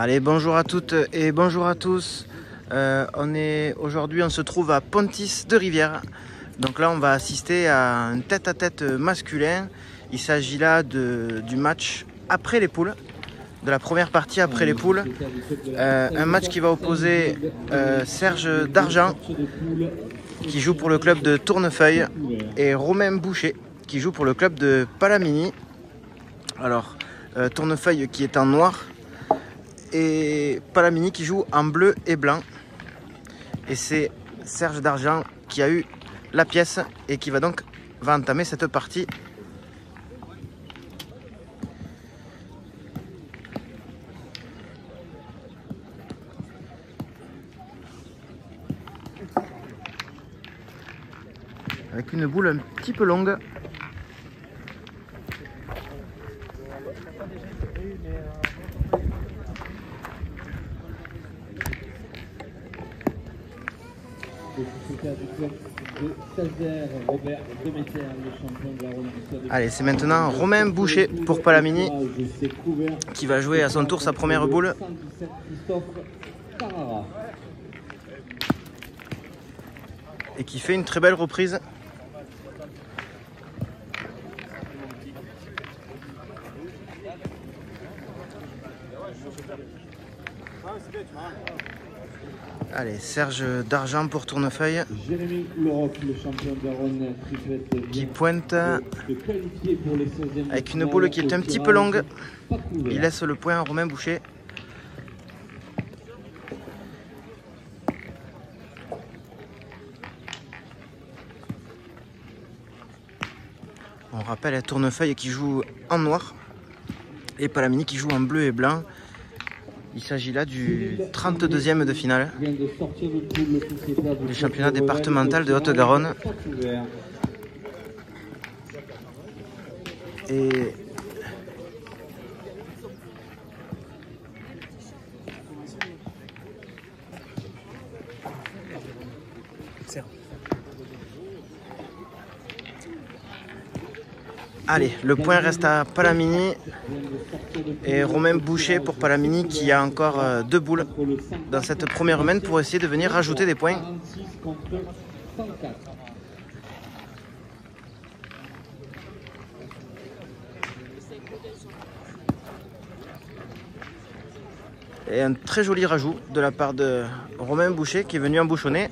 Allez, bonjour à toutes et bonjour à tous. Aujourd'hui, on se trouve à Pontis de Rivière. Donc là, on va assister à un tête-à-tête masculin. Il s'agit là du match après les poules, de la première partie après les poules. Un match qui va opposer Serge Dargent, qui joue pour le club de Tournefeuille, et Romain Boucher, qui joue pour le club de Palamini. Alors, Tournefeuille qui est en noir, et Palamini qui joue en bleu et blanc. Et c'est Serge Dargent qui a eu la pièce et qui va entamer cette partie. Avec une boule un petit peu longue. Allez, c'est maintenant Romain Boucher pour Palamini qui va jouer à son tour sa première boule. Et qui fait une très belle reprise. Allez, Serge Dargent pour Tournefeuille. Jérémy Leroc, le champion d'Aron, qui pointe avec une boule qui est un petit peu longue. Il laisse le point à Romain Boucher. On rappelle à Tournefeuille qui joue en noir et Palamini qui joue en bleu et blanc. Il s'agit là du 32e de finale du championnat départemental de Haute-Garonne. Et allez, le point reste à Palamini et Romain Boucher pour Palamini qui a encore deux boules dans cette première main pour essayer de venir rajouter des points. Et un très joli rajout de la part de Romain Boucher qui est venu embouchonner.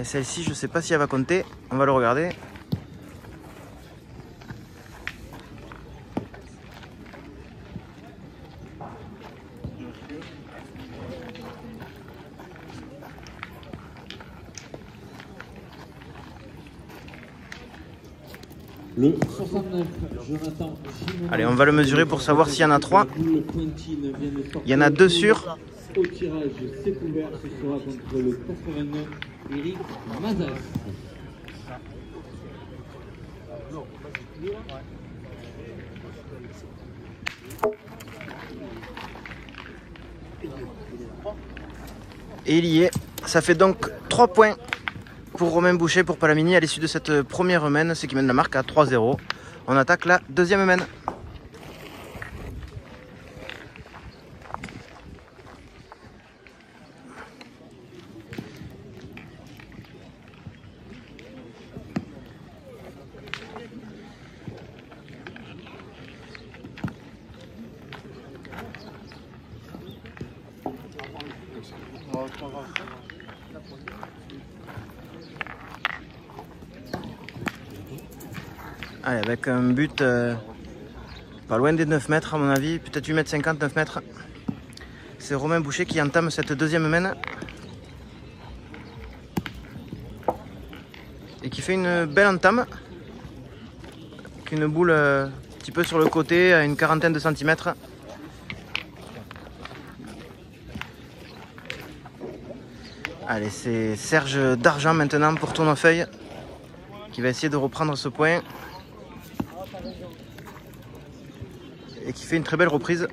Celle-ci, je ne sais pas si elle va compter. On va le regarder. Le 69, Jonathan. Allez, on va le mesurer pour savoir s'il y en a 3. Il y en a 2 sûrs. Au tirage, c'est couvert, ce sera contre le 89, Eric Mazas. Et il y est. Ça fait donc 3 points pour Romain Boucher pour Palamini à l'issue de cette première main, ce qui mène la marque à 3-0. On attaque la deuxième main. Allez, avec un but pas loin des 9 mètres à mon avis, peut-être 8 mètres 50, 9 mètres. C'est Romain Boucher qui entame cette deuxième main. Et qui fait une belle entame. Avec une boule un petit peu sur le côté à une quarantaine de centimètres. Allez, c'est Serge Dargent maintenant pour Tournefeuille qui va essayer de reprendre ce point et qui fait une très belle reprise.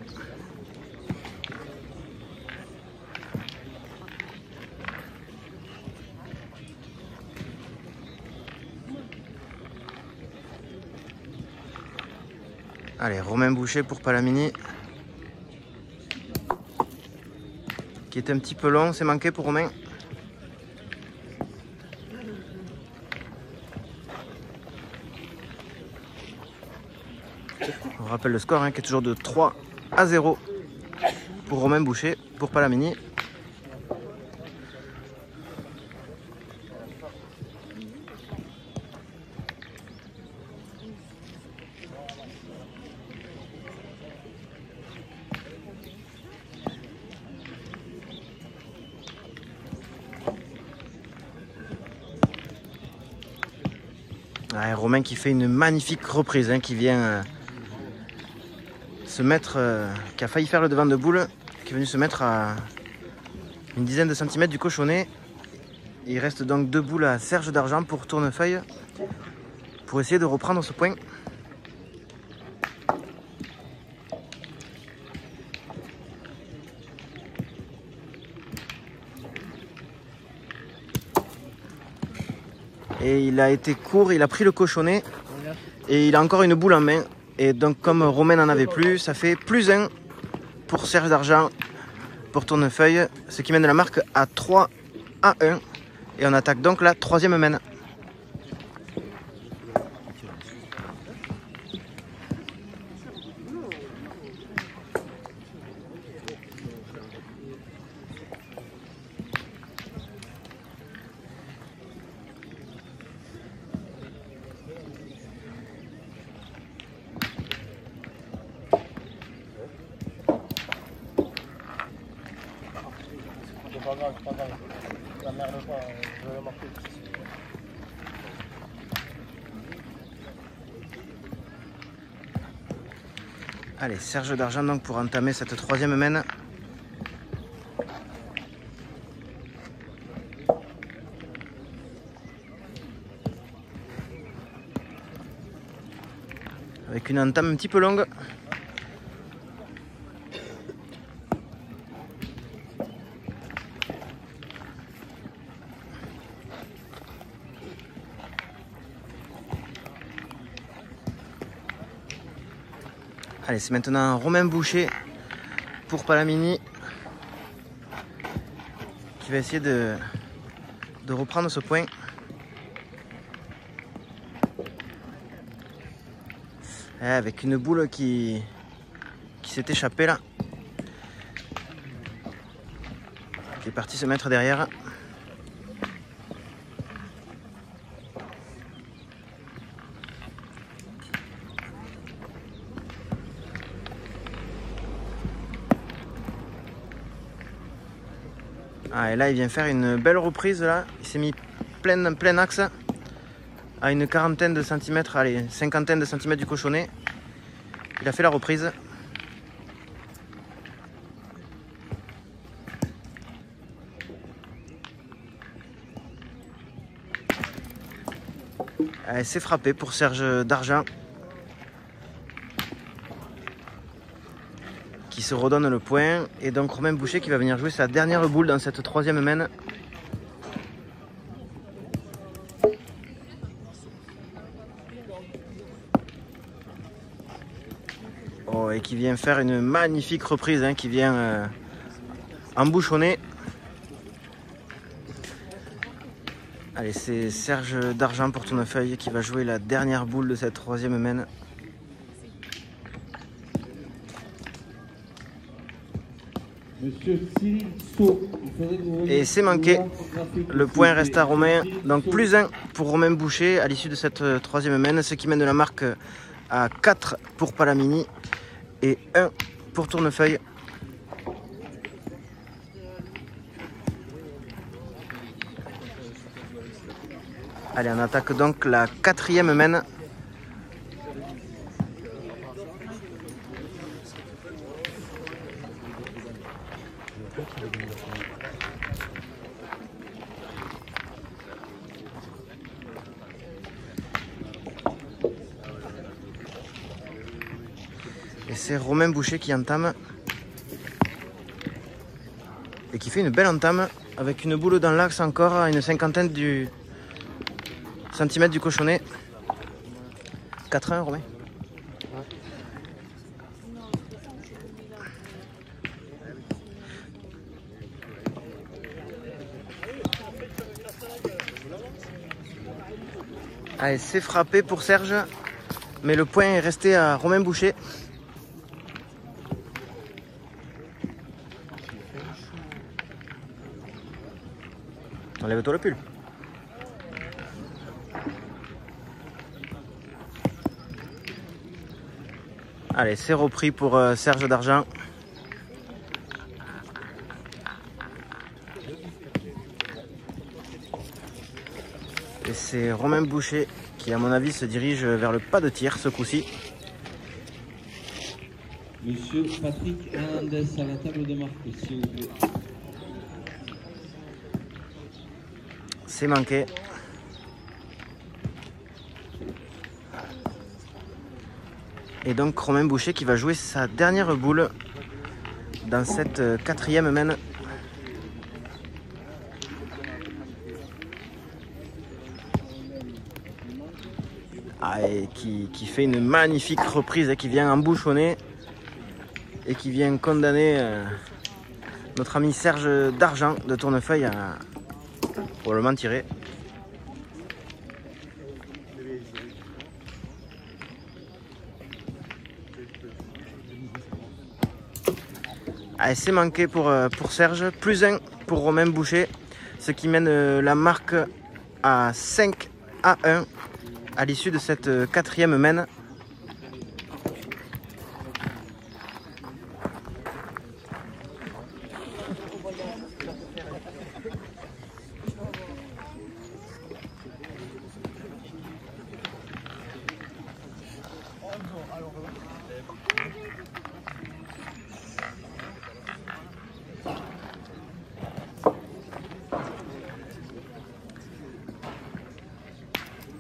Allez, Romain Boucher pour Palamini. Qui est un petit peu long, c'est manqué pour Romain. On rappelle le score qui est toujours de 3-0 pour Romain Boucher, pour Palamini. Ouais, Romain qui fait une magnifique reprise, qui vient se mettre, qui a failli faire le devant de boule, qui est venu se mettre à une dizaine de centimètres du cochonnet. Il reste donc 2 boules à Serge d'Argent pour Tournefeuille pour essayer de reprendre ce point. Et il a été court, il a pris le cochonnet et il a encore une boule en main. Et donc comme Romain n'en avait plus, ça fait +1 pour Serge d'Argent pour Tournefeuille, ce qui mène la marque à 3-1. Et on attaque donc la 3e main. Pas grave, pas grave. Ça merde pas, je vais le marquer. Allez, Serge d'Argent donc pour entamer cette 3e main. Avec une entame un petit peu longue. Allez, c'est maintenant Romain Boucher pour Palamini qui va essayer de reprendre ce point. Avec une boule qui s'est échappée là. Qui est parti se mettre derrière. Ah, et là il vient faire une belle reprise là. Il s'est mis plein axe à une quarantaine de centimètres, allez, cinquantaine de centimètres du cochonnet. Il a fait la reprise. C'est frappé pour Serge d'Argent qui se redonne le point. Et donc Romain Boucher qui va venir jouer sa dernière boule dans cette 3e main. Oh, et qui vient faire une magnifique reprise, qui vient embouchonner. Allez, c'est Serge d'Argent pour Tournefeuille qui va jouer la dernière boule de cette 3e main. Et c'est manqué. Le point reste à Romain. Donc +1 pour Romain Boucher à l'issue de cette 3e main, ce qui mène la marque à 4 pour Palamini et 1 pour Tournefeuille. Allez, on attaque donc la 4e main. Et c'est Romain Boucher qui entame. Et qui fait une belle entame avec une boule dans l'axe encore à une cinquantaine du centimètre du cochonnet. 4-1 Romain. Allez, c'est frappé pour Serge, mais le point est resté à Romain Boucher. Enlève-toi le pull. Allez, c'est repris pour Serge d'Argent. Et c'est Romain Boucher qui, à mon avis, se dirige vers le pas de tir ce coup-ci. Monsieur Patrick Hernandez à la table de marque, s'il vous plaît. C'est manqué. Et donc Romain Boucher qui va jouer sa dernière boule dans cette quatrième mène. Ah, et qui fait une magnifique reprise, qui vient embouchonner et qui vient condamner notre ami Serge d'Argent de Tournefeuille à probablement tirer. Allez, c'est manqué pour Serge, plus 1 pour Romain Boucher, ce qui mène la marque à 5-1 à l'issue de cette quatrième mène.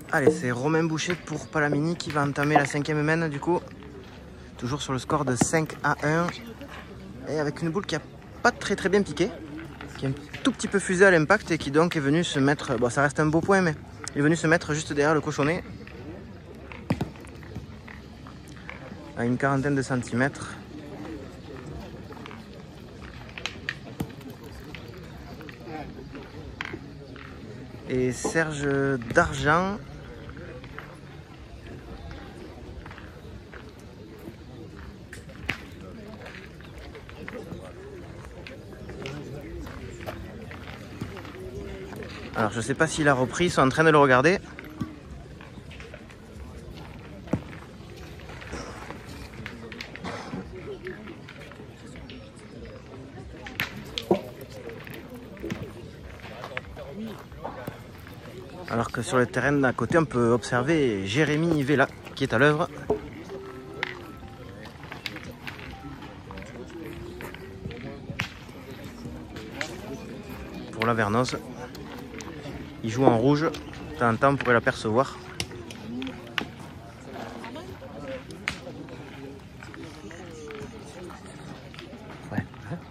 Allez, c'est Romain Boucher pour Palamini qui va entamer la cinquième mène du coup. Toujours sur le score de 5-1. Et avec une boule qui n'a pas très bien piqué. Qui est un tout petit peu fusée à l'impact et qui donc est venu se mettre... Bon, ça reste un beau point, mais il est venu se mettre juste derrière le cochonnet. À une quarantaine de centimètres. Et Serge d'Argent... Alors je sais pas s'il a repris, ils sont en train de le regarder. Alors que sur le terrain d'à côté, on peut observer Jérémy Vella qui est à l'œuvre. Pour la Vernoz. Il joue en rouge, de temps en temps on pourrait l'apercevoir.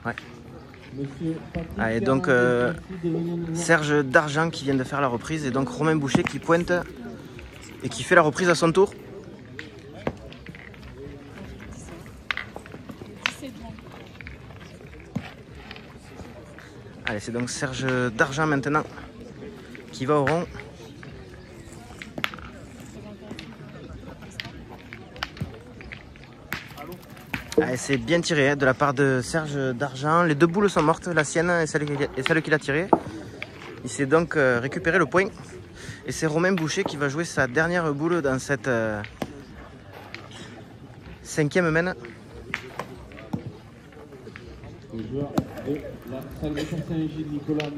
Ouais. Allez, donc Serge d'Argent qui vient de faire la reprise et donc Romain Boucher qui pointe et qui fait la reprise à son tour. Allez, c'est donc Serge d'Argent maintenant qui va au rond. Allez, c'est bien tiré de la part de Serge d'Argent. Les deux boules sont mortes, la sienne et celle qu'il a tirée. Il s'est donc récupéré le point. Et c'est Romain Boucher qui va jouer sa dernière boule dans cette cinquième mène.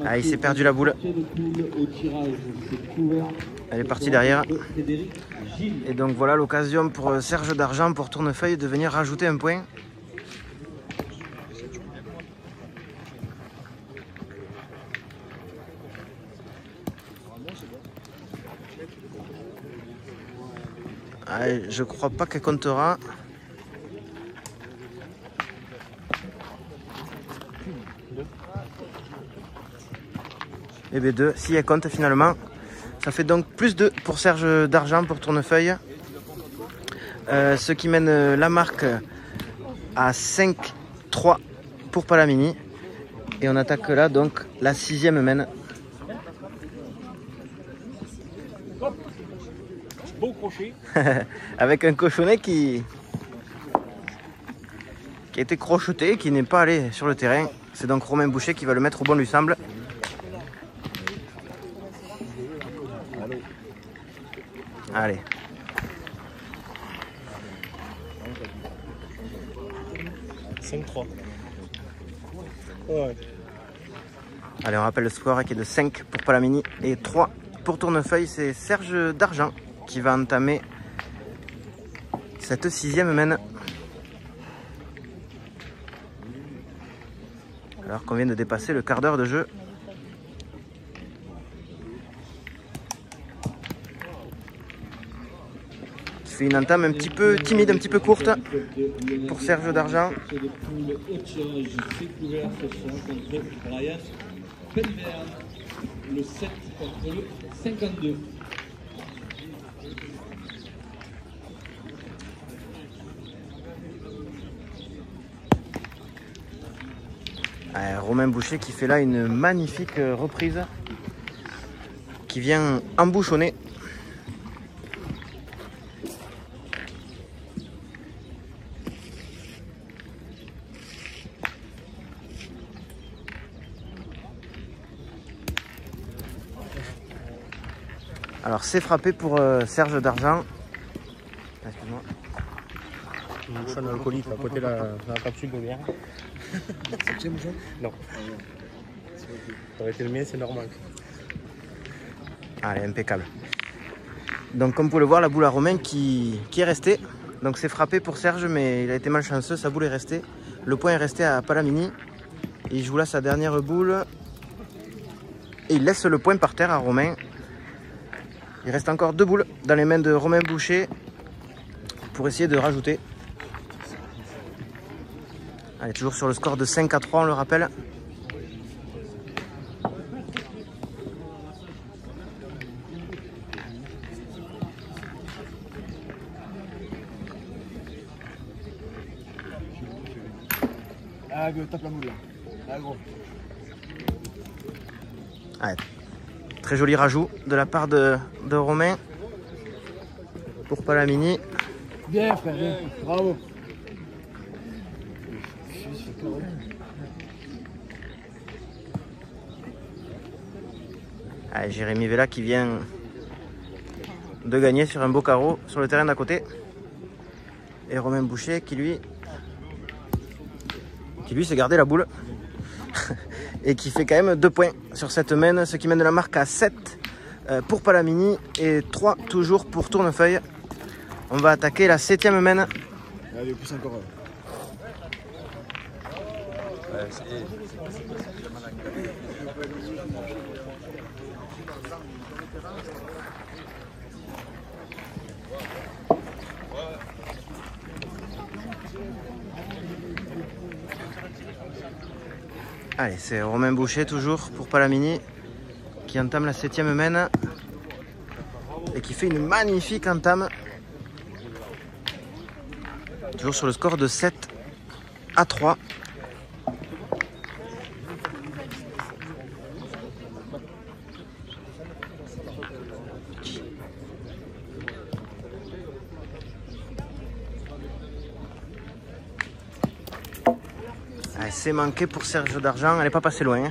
Ah, il s'est perdu la boule. Elle est partie derrière. Et donc voilà l'occasion pour Serge d'Argent pour Tournefeuille de venir rajouter un point. Allez, je crois pas qu'elle comptera. Et B2, si elle compte finalement. Ça fait donc plus 2 pour Serge d'Argent pour Tournefeuille. Ce qui mène la marque à 5-3 pour Palamini. Et on attaque là donc la sixième mène. Avec un cochonnet qui a été crocheté, qui n'est pas allé sur le terrain. C'est donc Romain Boucher qui va le mettre au bon lui semble. Allez. Ouais. Allez, on rappelle le score qui est de 5 pour Palamini et 3 pour Tournefeuille. C'est Serge Dargent qui va entamer cette 6e mène. Alors qu'on vient de dépasser le quart d'heure de jeu. Qui fait une entame un petit peu timide, un petit peu courte pour Serge Dargent. Le 7 contre le 52. Romain Boucher qui fait là une magnifique reprise qui vient embouchonner. Alors c'est frappé pour Serge Dargent. Excuse-moi. Bouchon alcoolique à côté de la capsule de bière. Non. Ça aurait été le mien, c'est normal. Allez, impeccable. Donc comme vous pouvez le voir, la boule à Romain qui est restée. Donc c'est frappé pour Serge, mais il a été malchanceux, sa boule est restée. Le point est resté à Palamini. Il joue là sa dernière boule. Et il laisse le point par terre à Romain. Il reste encore 2 boules dans les mains de Romain Boucher pour essayer de rajouter. Allez, toujours sur le score de 5-3, on le rappelle. Ah, tape la boule là. Ah, gros. Allez. Très joli rajout de la part de Romain pour Palamini. Bien, frère, bien. Bravo. Allez, Jérémy Vella qui vient de gagner sur un beau carreau sur le terrain d'à côté. Et Romain Boucher qui lui s'est gardé la boule. Et qui fait quand même 2 points sur cette mène, ce qui mène la marque à 7 pour Palamini et 3 toujours pour Tournefeuille. On va attaquer la 7e mène. Allez, plus encore. Allez, c'est Romain Boucher toujours pour Palamini qui entame la 7e mène et qui fait une magnifique entame. Toujours sur le score de 7-3. C'est manqué pour Serge Dargent, elle n'est pas passée loin.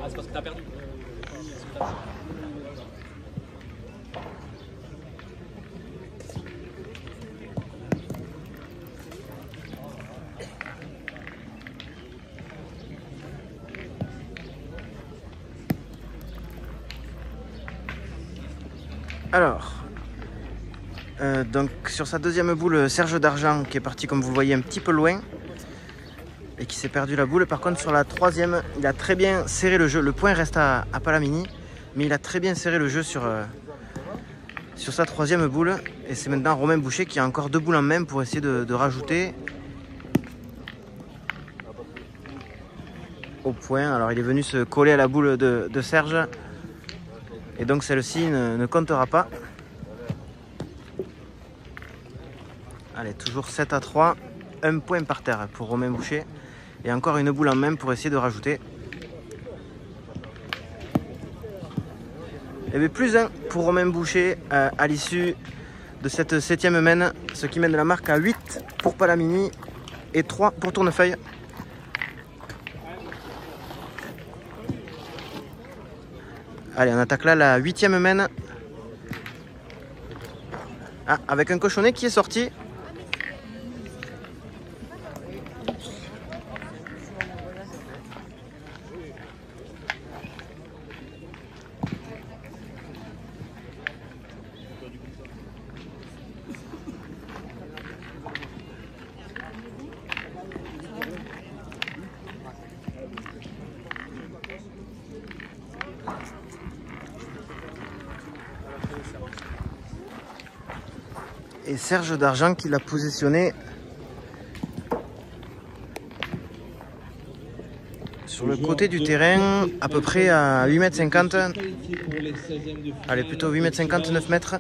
Ah, c'est parce que t'as perdu. Alors, donc sur sa 2e boule, Serge Dargent qui est parti comme vous le voyez un petit peu loin et qui s'est perdu la boule. Par contre sur la 3e, il a très bien serré le jeu. Le point reste à Palamini, mais il a très bien serré le jeu sur sa 3e boule. Et c'est maintenant Romain Boucher qui a encore 2 boules en main pour essayer de rajouter. au point. Alors il est venu se coller à la boule de Serge. Et donc celle-ci ne comptera pas. Allez, toujours 7-3. Un point par terre pour Romain Boucher. Et encore une boule en main pour essayer de rajouter. Et bien plus un pour Romain Boucher à l'issue de cette 7e main. Ce qui mène la marque à 8 pour Palamini et 3 pour Tournefeuille. Allez, on attaque là la 8e main. Ah, avec un cochonnet qui est sorti. Et Serge d'Argent qui l'a positionné sur le côté du terrain, à peu près à 8,50 m. Allez, plutôt 8,50 m, 9 mètres.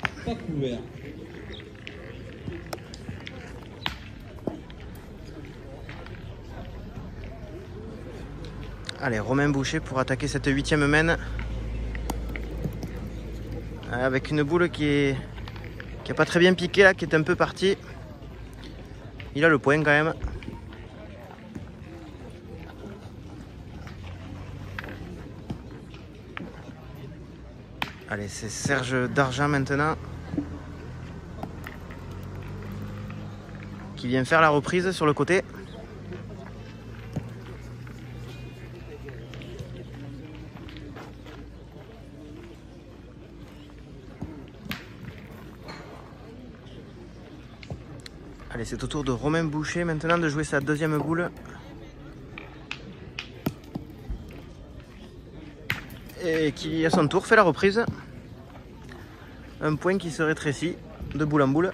Allez, Romain Boucher pour attaquer cette 8e main. Avec une boule qui n'a pas très bien piqué là, qui est un peu parti. Il a le point quand même. Allez, c'est Serge d'Argent maintenant qui vient faire la reprise sur le côté. Allez, c'est au tour de Romain Boucher maintenant de jouer sa 2e boule. Et qui à son tour fait la reprise. Un point qui se rétrécit de boule en boule.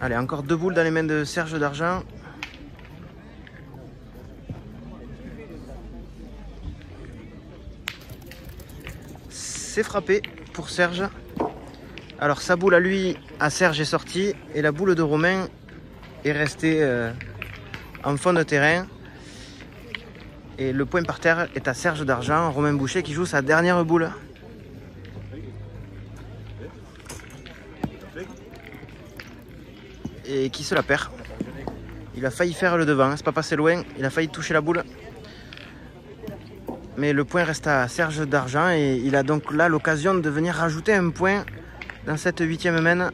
Allez, encore 2 boules dans les mains de Serge d'Argent. C'est frappé pour Serge. Alors sa boule à lui, à Serge, est sortie et la boule de Romain est restée en fond de terrain. Et le point par terre est à Serge d'Argent, Romain Boucher qui joue sa dernière boule. Et qui se la perd. Il a failli faire le devant, c'est pas passé loin, il a failli toucher la boule. Mais le point reste à Serge d'Argent et il a donc là l'occasion de venir rajouter un point dans cette 8e main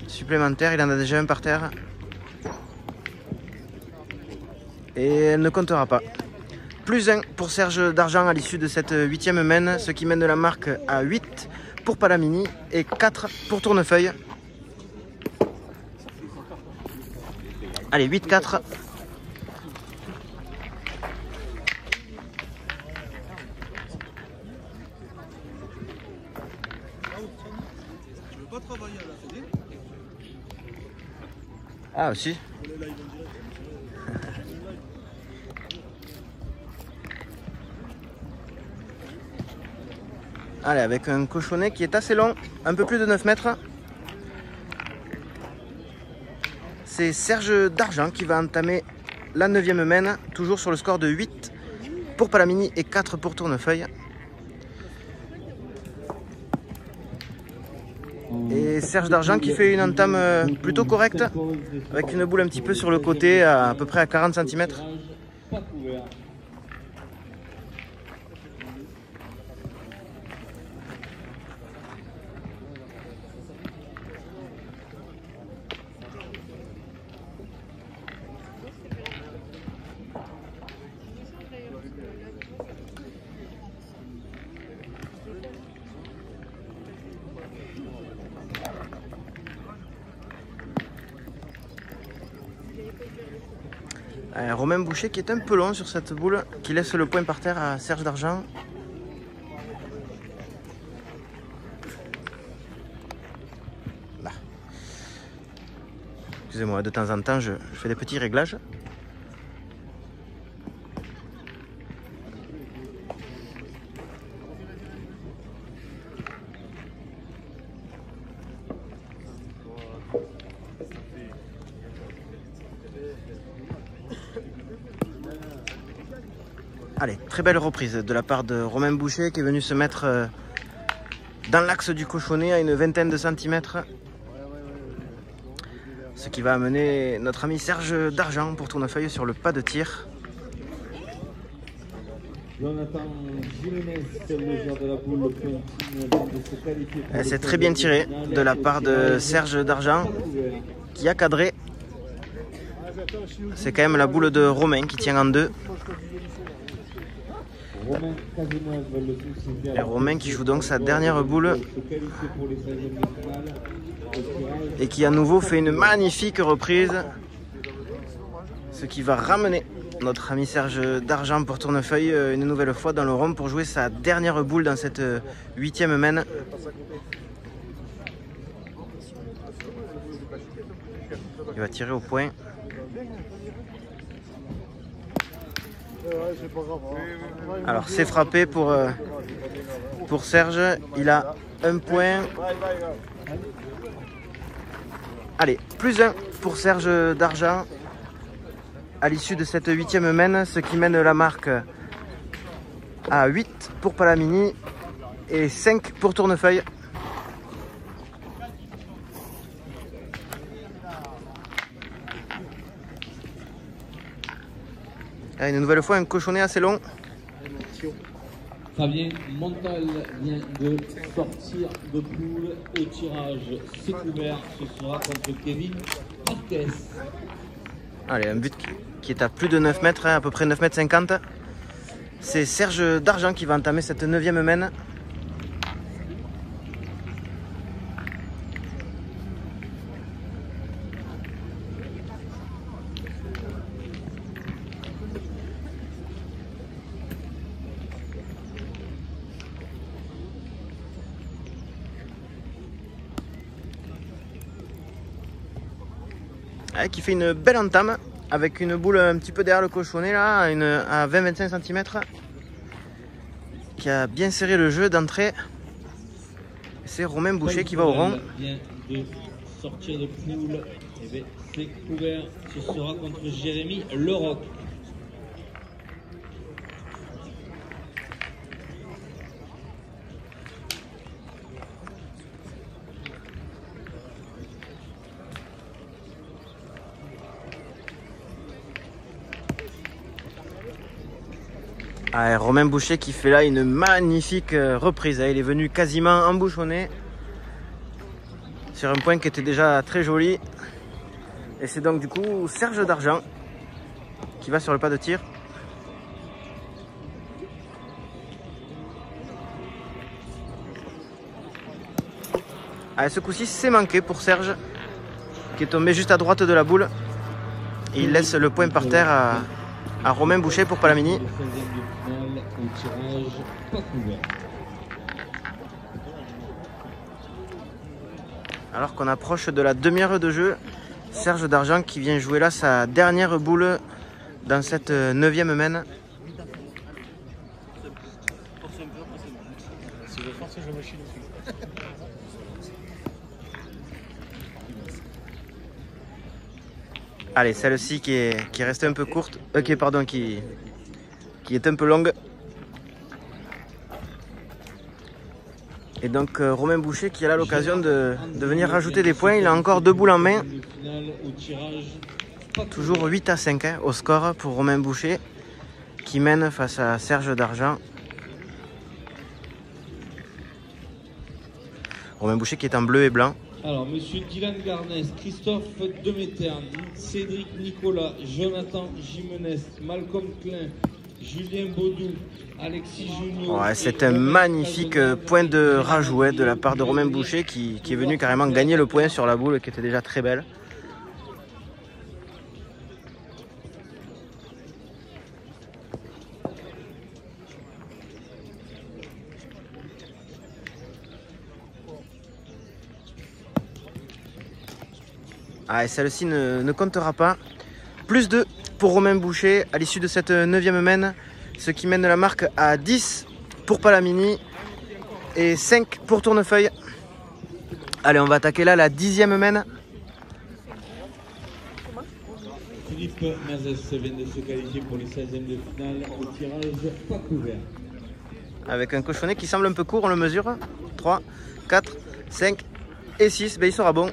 supplémentaire. Il en a déjà un par terre. Et elle ne comptera pas. Plus 1 pour Serge d'Argent à l'issue de cette 8e main, ce qui mène la marque à 8 pour Palamini et 4 pour Tournefeuille. Allez, 8-4. Ah, aussi. Allez, avec un cochonnet qui est assez long, un peu plus de 9 mètres. C'est Serge d'Argent qui va entamer la 9e main, toujours sur le score de 8 pour Palamini et 4 pour Tournefeuille. Et Serge d'Argent qui fait une entame plutôt correcte, avec une boule un petit peu sur le côté, à peu près à 40 cm. Romain Boucher qui est un peu long sur cette boule, qui laisse le point par terre à Serge d'Argent. Là. Excusez-moi, de temps en temps je fais des petits réglages. Allez, très belle reprise de la part de Romain Boucher qui est venu se mettre dans l'axe du cochonnet à une vingtaine de centimètres. Ce qui va amener notre ami Serge Dargent pour Tournefeuille sur le pas de tir. C'est très bien tiré de la part de Serge Dargent qui a cadré. C'est quand même la boule de Romain qui tient en deux. Et Romain qui joue donc sa dernière boule et qui à nouveau fait une magnifique reprise, ce qui va ramener notre ami Serge Dargent pour Tournefeuille une nouvelle fois dans le rond pour jouer sa dernière boule dans cette 8e main. Il va tirer au point. Alors c'est frappé pour Serge, il a un point. Allez, plus 1 pour Serge Dargent à l'issue de cette 8e main, ce qui mène la marque à 8 pour Palamini et 5 pour Tournefeuille. Et une nouvelle fois un cochonnet assez long. Fabien Montal vient de sortir de poule au tirage. C'est couvert, ce sera contre Kevin Marquez. Allez, un but qui est à plus de 9 mètres, à peu près 9 mètres 50. C'est Serge Dargent qui va entamer cette 9e main. Qui fait une belle entame avec une boule un petit peu derrière le cochonnet là, à 20-25 cm, qui a bien serré le jeu d'entrée. C'est Romain Boucher qui va au rond. Vient de sortir de poule, c'est couvert, ce sera contre Jérémy Leroc. Ah, Romain Boucher qui fait là une magnifique reprise. Il est venu quasiment embouchonné sur un point qui était déjà très joli. Et c'est donc du coup Serge Dargent qui va sur le pas de tir. Allez, ce coup-ci c'est manqué pour Serge qui est tombé juste à droite de la boule. Et il laisse le point par terre à Romain Boucher pour Palamini. Alors qu'on approche de la demi-heure de jeu, Serge Dargent qui vient jouer là sa dernière boule dans cette 9e main. Allez, celle-ci qui est restée un peu courte, qui est un peu longue. Et donc Romain Boucher qui a là l'occasion de venir rajouter des points. Il a encore 2 boules en main. Toujours 8 à 5 au score pour Romain Boucher qui mène face à Serge Dargent. Romain Boucher qui est en bleu et blanc. Alors, monsieur Dylan Garnès, Christophe Demeter, Cédric Nicolas, Jonathan Jimenez, Malcolm Klein, Julien Baudou, Alexis Junior. Ouais, c'est un magnifique point de rajout de la part de Romain Boucher qui est venu carrément gagner le point sur la boule qui était déjà très belle. Ah, et celle-ci ne comptera pas. Plus 2 pour Romain Boucher à l'issue de cette 9e main, ce qui mène la marque à 10 pour Palamini et 5 pour Tournefeuille. Allez, on va attaquer là la 10e main. Philippe Mazès vient de se qualifier pour les 16e de finale au tirage pas couvert. Avec un cochonnet qui semble un peu court, on le mesure. 3, 4, 5 et 6, ben il sera bon.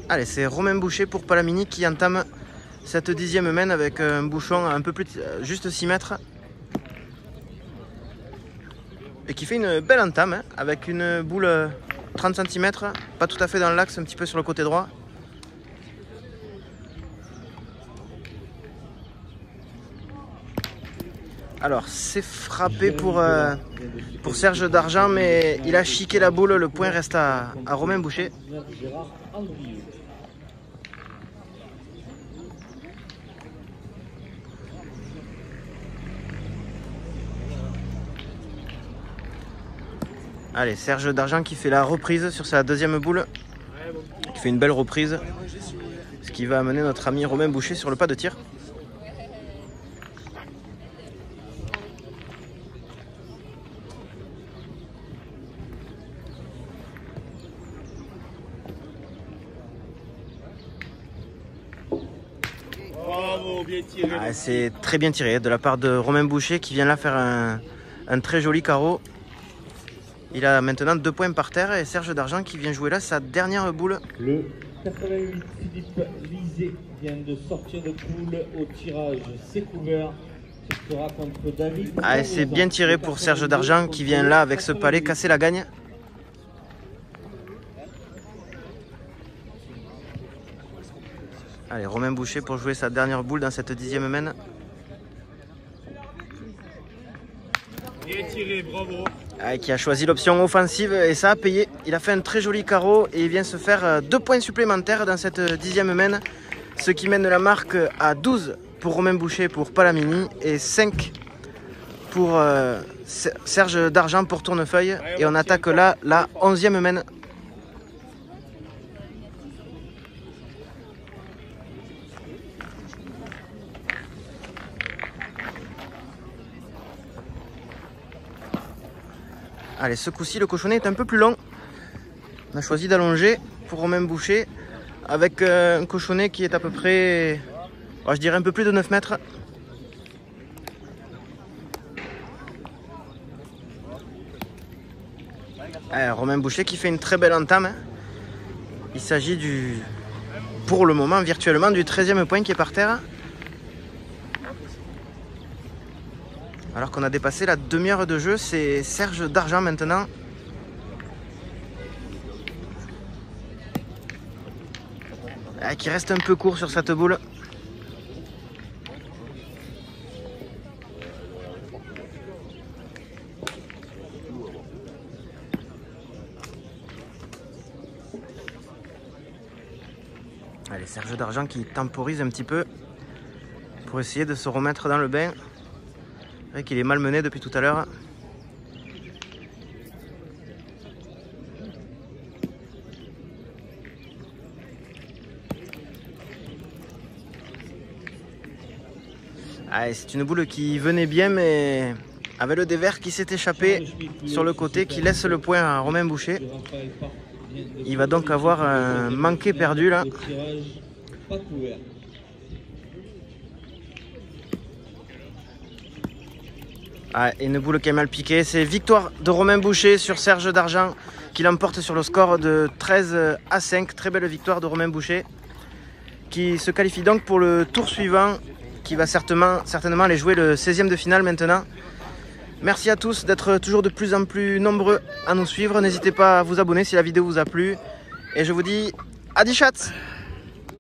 Allez, c'est Romain Boucher pour Palamini qui entame cette 10e main avec un bouchon un peu plus, juste 6 mètres. Et qui fait une belle entame hein, avec une boule 30 cm, pas tout à fait dans l'axe, un petit peu sur le côté droit. Alors c'est frappé pour Serge d'Argent, mais il a chiqué la boule, le point reste à Romain Boucher. Allez, Serge d'Argent qui fait la reprise sur sa 2e boule, qui fait une belle reprise, ce qui va amener notre ami Romain Boucher sur le pas de tir. Ah, c'est très bien tiré de la part de Romain Boucher qui vient là faire un très joli carreau. Il a maintenant 2 points par terre et Serge d'Argent qui vient jouer là sa dernière boule. Le 88 Philippe Lisée vient de sortir de poule au tirage. C'est couvert. Ce sera contre David. Ah, c'est bien tiré pour Serge d'Argent qui vient là avec ce palais casser la gagne. Allez, Romain Boucher pour jouer sa dernière boule dans cette 10e main. Bien tiré, bravo. Qui a choisi l'option offensive et ça a payé. Il a fait un très joli carreau et il vient se faire 2 points supplémentaires dans cette 10e main. Ce qui mène la marque à 12 pour Romain Boucher pour Palamini et 5 pour Serge d'Argent pour Tournefeuille. Et on attaque là la 11e main. Allez, ce coup-ci, le cochonnet est un peu plus long. On a choisi d'allonger pour Romain Boucher avec un cochonnet qui est à peu près, je dirais un peu plus de 9 mètres. Allez, Romain Boucher qui fait une très belle entame. Il s'agit pour le moment, virtuellement, du 13e point qui est par terre. Alors qu'on a dépassé la demi-heure de jeu, c'est Serge d'Argent maintenant. Qui reste un peu court sur cette boule. Allez, Serge d'Argent qui temporise un petit peu pour essayer de se remettre dans le bain. C'est vrai qu'il est malmené depuis tout à l'heure. C'est une boule qui venait bien, mais avec le dévers qui s'est échappé sur le côté, qui laisse le point à Romain Boucher. Il va donc avoir un manqué perdu là. Une boule qui est mal piquée. C'est victoire de Romain Boucher sur Serge d'Argent qui l'emporte sur le score de 13-5. Très belle victoire de Romain Boucher qui se qualifie donc pour le tour suivant qui va certainement aller jouer le 16e de finale maintenant. Merci à tous d'être toujours de plus en plus nombreux à nous suivre. N'hésitez pas à vous abonner si la vidéo vous a plu. Et je vous dis à 10 chats.